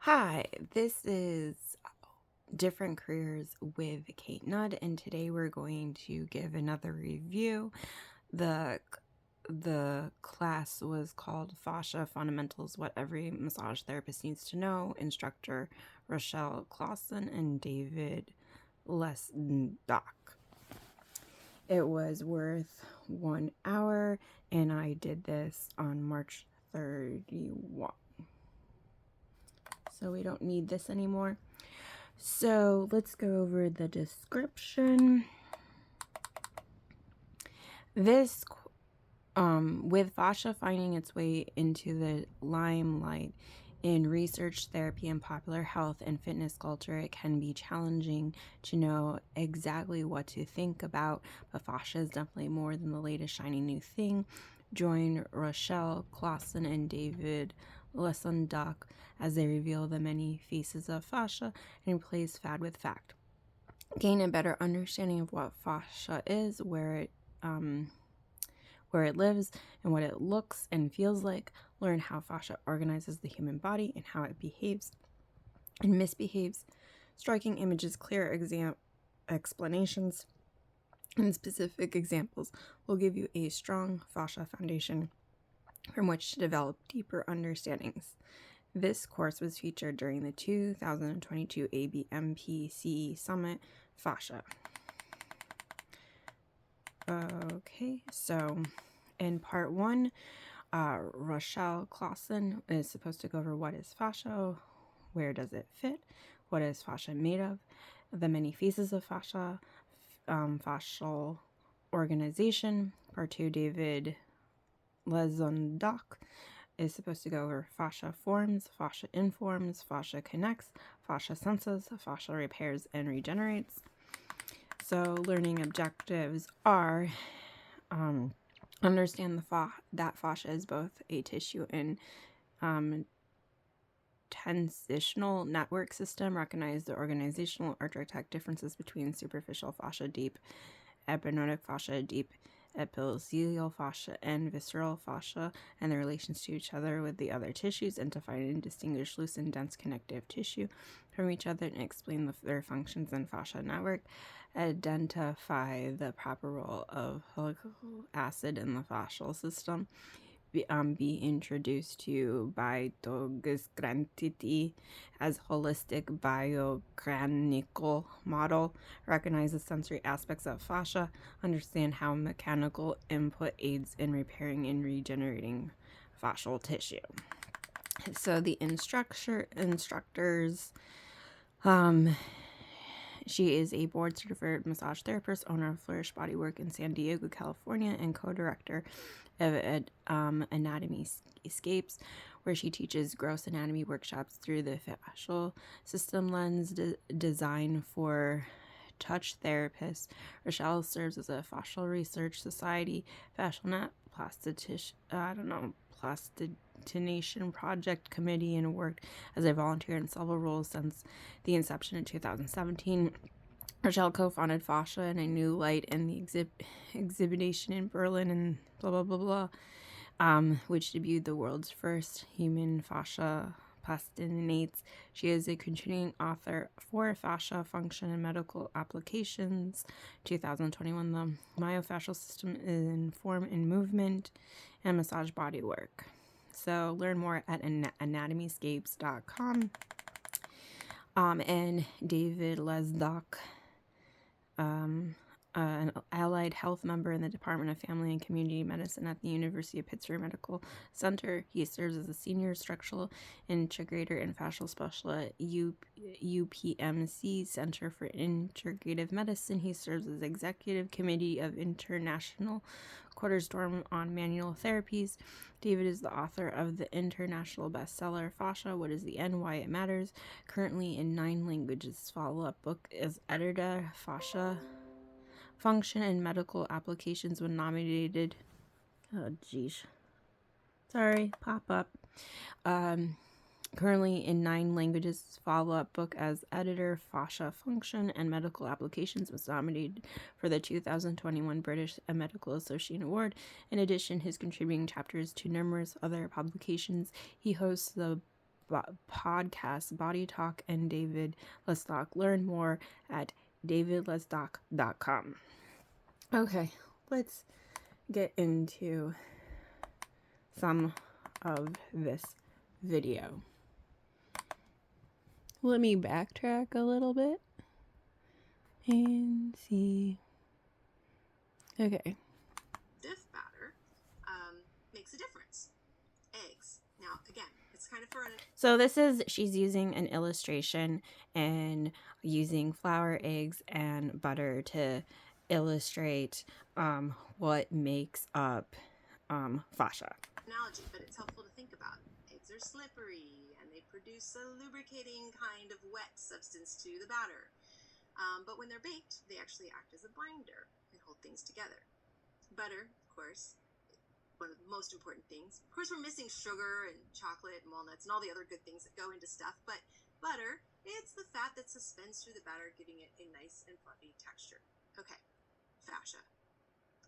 Hi, this is Different Careers with Kate Nudd, and today we're going to give another review. The class was called Fascia Fundamentals: What Every Massage Therapist Needs to Know. Instructor Rochelle Clausen and David Lesdock. It was worth 1 hour, and I did this on March 31. So we don't need this anymore. So let's go over the description. This, with fascia finding its way into the limelight in research, therapy, and popular health and fitness culture, it can be challenging to know exactly what to think about, but fascia is definitely more than the latest shiny new thing. Join Rochelle Clausen and David Lesdock as they reveal the many faces of fascia and replace fad with fact. Gain a better understanding of what fascia is, where it lives, and what it looks and feels like. Learn how fascia organizes the human body and how it behaves and misbehaves. Striking images, clear explanations, and specific examples will give you a strong fascia foundation from which to develop deeper understandings. This course was featured during the 2022 ABMP Summit Fascia. Okay, so in part 1, Rochelle Clausen is supposed to go over what is fascia, where does it fit, what is fascia made of, the many phases of fascia, fascial organization. Part 2, David Lesdock is supposed to go over fascia forms, fascia informs, fascia connects, fascia senses, fascia repairs and regenerates. So learning objectives are understand that fascia is both a tissue and tensitional network system. Recognize the organizational architect differences between superficial fascia, deep epinotic fascia, deep epithelial fascia, and visceral fascia, and their relations to each other with the other tissues, and to find and distinguish loose and dense connective tissue from each other and explain their functions in fascia network. Identify the proper role of folic acid in the fascial system. Be introduced to biodogranity as holistic biomechanical model. Recognize the sensory aspects of fascia. Understand how mechanical input aids in repairing and regenerating fascial tissue. So the instructors, she is a board-certified massage therapist, owner of Flourish Bodywork in San Diego, California, and co-director of Anatomy Escapes, where she teaches gross anatomy workshops through the fascial system lens designed for touch therapists. Rochelle serves as a Fascial Research Society, Fascial Net Plastination Project Committee, and worked as a volunteer in several roles since the inception in 2017. Rochelle co-founded Fascia in a New Light in the exhibition in Berlin and blah, blah, blah, blah, which debuted the world's first human fascia plastinates. She is a contributing author for Fascia Function and Medical Applications, 2021, the myofascial system in form and movement, and massage bodywork. So learn more at anatomyscapes.com. And David Lesdock, an allied health member in the Department of Family and Community Medicine at the University of Pittsburgh Medical Center. He serves as a senior structural integrator and fascial specialist at UPMC Center for Integrative Medicine. He serves as executive committee of International Consortium on Manual Therapies. David is the author of the international bestseller Fascia: What is the End, Why It Matters, currently in 9 languages. Follow-up book is editor Fascia Function and Medical Applications when nominated. Oh, geez. Sorry, pop up. Currently in 9 languages. Follow-up book as editor Fascia Function and Medical Applications was nominated for the 2021 British Medical Association Award. In addition, his contributing chapters to numerous other publications. He hosts the podcast, Body Talk and David Lestock. Learn more at davidlestock.com. Okay, let's get into some of this video. Let me backtrack a little bit and see. Okay. Stiff batter makes a difference. Eggs. Now, again, it's kind of for So she's using an illustration and using flour, eggs, and butter to illustrate what makes up fascia. Analogy, but it's helpful to think about. Eggs are slippery and they produce a lubricating kind of wet substance to the batter. But when they're baked, they actually act as a binder and hold things together. Butter, of course, one of the most important things. Of course, we're missing sugar and chocolate and walnuts and all the other good things that go into stuff, but butter, it's the fat that suspends through the batter, giving it a nice and fluffy texture. Okay, fascia.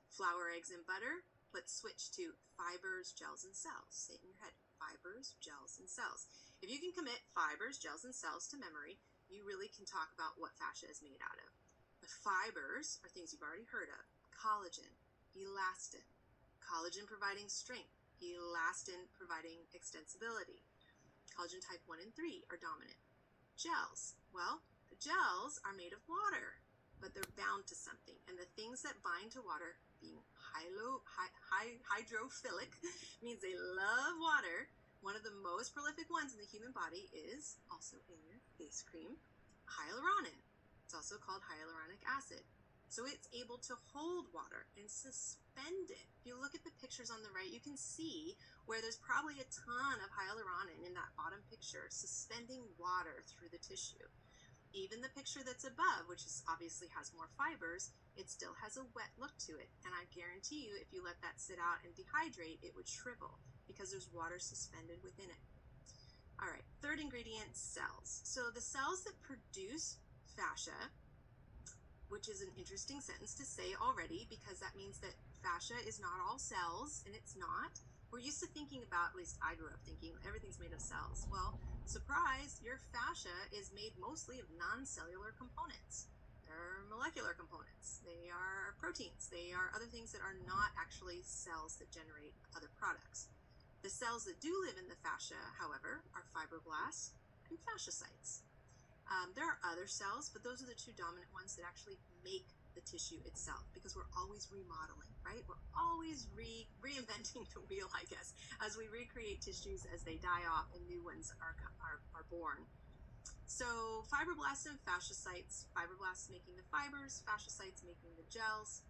Flour, eggs, and butter. Let's switch to fibers, gels, and cells. Say it in your head. Fibers, gels, and cells. If you can commit fibers, gels, and cells to memory, you really can talk about what fascia is made out of. The fibers are things you've already heard of. Collagen, elastin. Collagen providing strength, elastin providing extensibility. Collagen type 1 and 3 are dominant. Gels, well, the gels are made of water, but they're bound to something. And the things that bind to water, being hydrophilic, means they love water. One of the most prolific ones in the human body is, also in your face cream, hyaluronan. It's also called hyaluronic acid. So it's able to hold water and suspend it. If you look at the pictures on the right, you can see where there's probably a ton of hyaluronan in that bottom picture, suspending water through the tissue. Even the picture that's above, which obviously has more fibers, it still has a wet look to it. And I guarantee you, if you let that sit out and dehydrate, it would shrivel because there's water suspended within it. All right, third ingredient, cells. So the cells that produce fascia, which is an interesting sentence to say already, because that means that fascia is not all cells, and it's not. We're used to thinking about, at least I grew up thinking, everything's made of cells. Well, surprise, your fascia is made mostly of non-cellular components. They're molecular components. They are proteins. They are other things that are not actually cells that generate other products. The cells that do live in the fascia, however, are fibroblasts and fasciocytes. There are other cells, but those are the two dominant ones that actually make the tissue itself, because we're always remodeling, right? We're always reinventing the wheel, I guess, as we recreate tissues as they die off and new ones are born. So fibroblasts and fasciocytes, fibroblasts making the fibers, fasciocytes making the gels.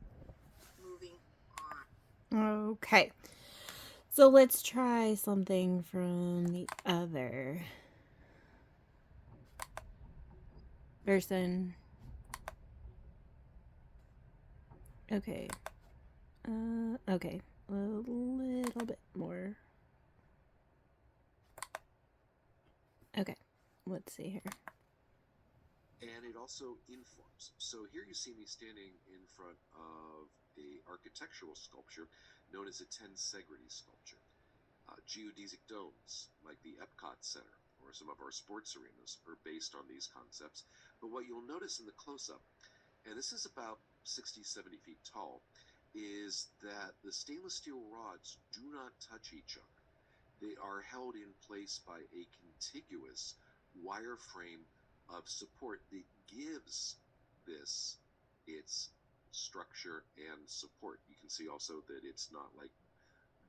Moving on. Okay. So let's try something from the other person. Okay. Okay. A little bit more. Okay. Let's see here. And it also informs. So here you see me standing in front of a architectural sculpture known as a tensegrity sculpture. Geodesic domes, like the Epcot Center or some of our sports arenas, are based on these concepts. But what you'll notice in the close-up, and this is about 60, 70 feet tall, is that the stainless steel rods do not touch each other. They are held in place by a contiguous wire frame of support that gives this its structure and support. You can see also that it's not like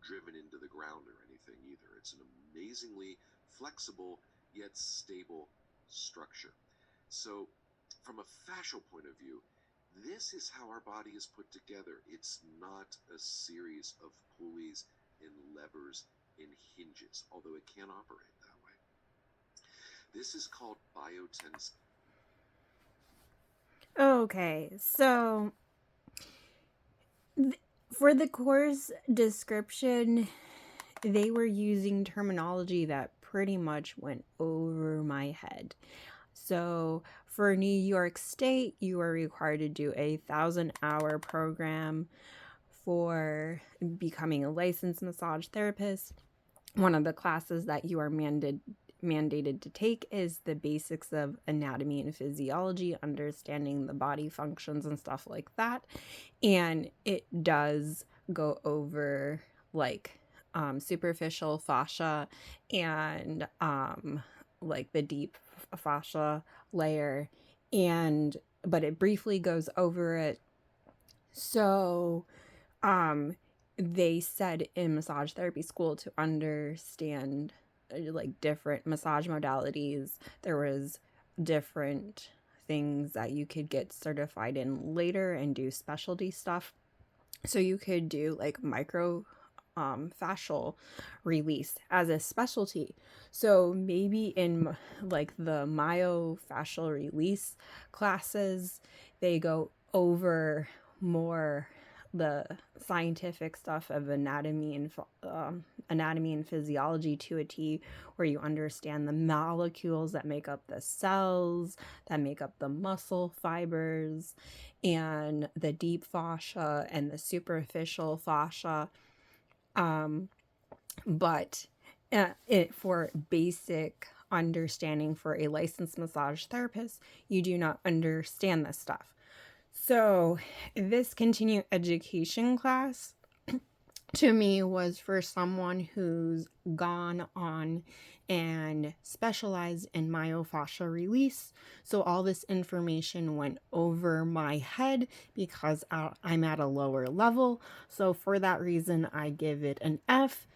driven into the ground or anything either. It's an amazingly flexible yet stable structure. So from a fascial point of view, this is how our body is put together. It's not a series of pulleys and levers and hinges, although it can operate that way. This is called biotensity. Okay, so for the course description, they were using terminology that pretty much went over my head. So for New York State, you are required to do a 1,000-hour program for becoming a licensed massage therapist. One of the classes that you are mandated to take is the basics of anatomy and physiology, understanding the body functions and stuff like that. And it does go over like superficial fascia and like the deep fascia layer, and but it briefly goes over it. So they said in massage therapy school to understand like different massage modalities, there was different things that you could get certified in later and do specialty stuff. So you could do like fascial release as a specialty. So maybe in like the myofascial release classes, they go over more the scientific stuff of anatomy and physiology to a T, where you understand the molecules that make up the cells, that make up the muscle fibers, and the deep fascia and the superficial fascia. But for basic understanding for a licensed massage therapist, you do not understand this stuff. So this continuing education class to me was for someone who's gone on and specialized in myofascial release. So all this information went over my head because I'm at a lower level. So for that reason, I give it an F.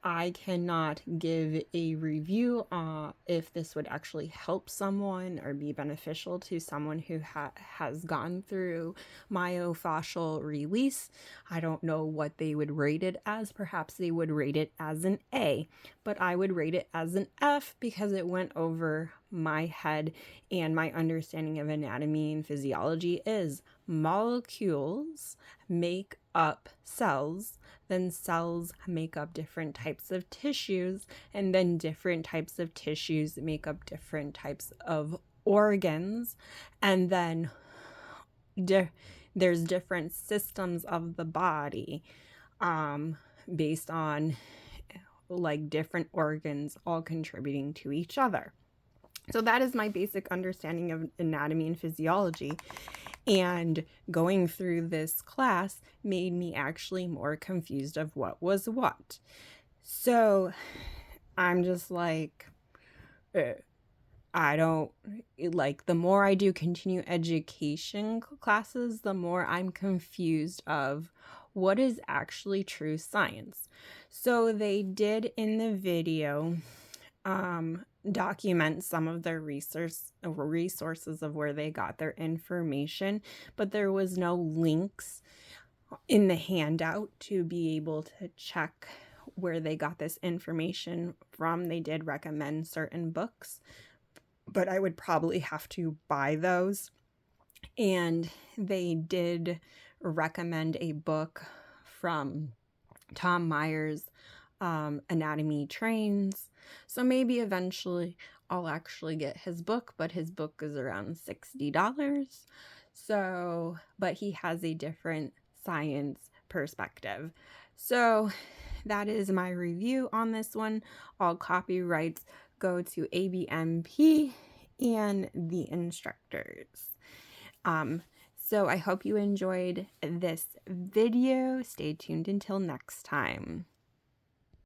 I cannot give a review if this would actually help someone or be beneficial to someone who has gone through myofascial release. I don't know what they would rate it as. Perhaps they would rate it as an A, but I would rate it as an F because it went over my head, and my understanding of anatomy and physiology is molecules make up cells, then cells make up different types of tissues, and then different types of tissues make up different types of organs, and then there's different systems of the body based on like different organs all contributing to each other. So that is my basic understanding of anatomy and physiology. And going through this class made me actually more confused of what was what. So I'm just like, I don't like, the more I do continue education classes, the more I'm confused of what is actually true science. So they did in the video document some of their resources of where they got their information, but there was no links in the handout to be able to check where they got this information from. They did recommend certain books, but I would probably have to buy those. And they did recommend a book from Tom Myers, Anatomy Trains. So maybe eventually I'll actually get his book, but his book is around $60. So, but he has a different science perspective. So that is my review on this one. All copyrights go to ABMP and the instructors. So I hope you enjoyed this video. Stay tuned until next time.